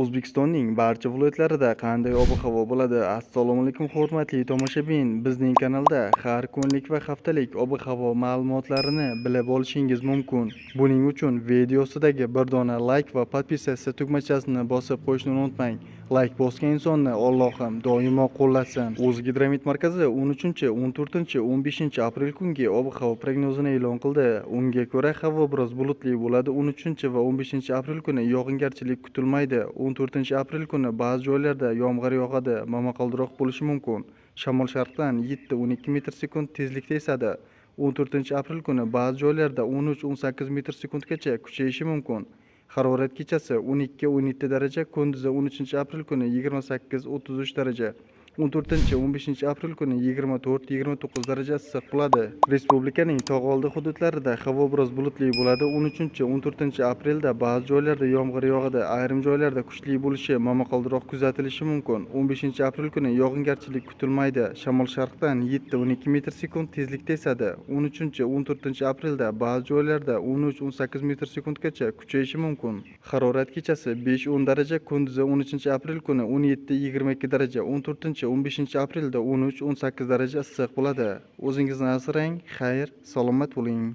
O'zbekistonning barcha viloyatlarida qanday ob-havo bo'ladi? Assalomu alaykum hurmatli tomoshabin. Bizning kanalda har kunlik va haftalik ob-havo ma'lumotlarini bilib olishingiz mumkin. Buning uchun video ostidagi bir dona like va podpisatsiya tugmachasini bosib qo'yishni unutmang. Like bosgan insonni Allohim doimo qo'llasin. O'zgidromet markazi 13, 14, 15 aprel kungi ob-havo prognozini e'lon qildi. Unga ko'ra havo biroz bulutli bo'ladi. 13 va 15 aprel kuni yog'ingarchilik kutilmaydi. 14 aprel kuni ba'zi joylarda yomg'ir yog'adi, momaqaldiroq bo'lishi mumkin. Shamol sharqdan 7-12 metr sekund tezlikda esadi. 14 aprel kuni ba'zi joylarda 13-18 metr sekundgacha kuchayishi mumkin. Harorat kechasi 12-17 daraja, kunduzi 13 aprel kuni 28-33 daraja. 14-15 aprel kuni 24-29 daraja issiq bo'ladi. Respublikaning tog' oldi hududlarida havo biroz bulutli bo'ladi. 13-14 aprelda ba'zi joylarda yomg'ir yog'adi, ayrim joylarda kuchli bo'lishi, momaqaldiroq kuzatilishi mumkin. 15 aprel kuni yog'ingarchilik kutilmaydi. Shamol sharqdan 7-12 metr sekund tezlikda esadi. 13-14 aprelda ba'zi joylarda 13-18 metr sekundgacha kuchayishi mumkin. Harorat kechasi 5-10 daraja, kunduzi 13 aprel kuni 17-22 daraja. 14-15 aprelda 13-18 daraja issiq bo'ladi. O'zingizni asrang, xayr, salomat bo'ling.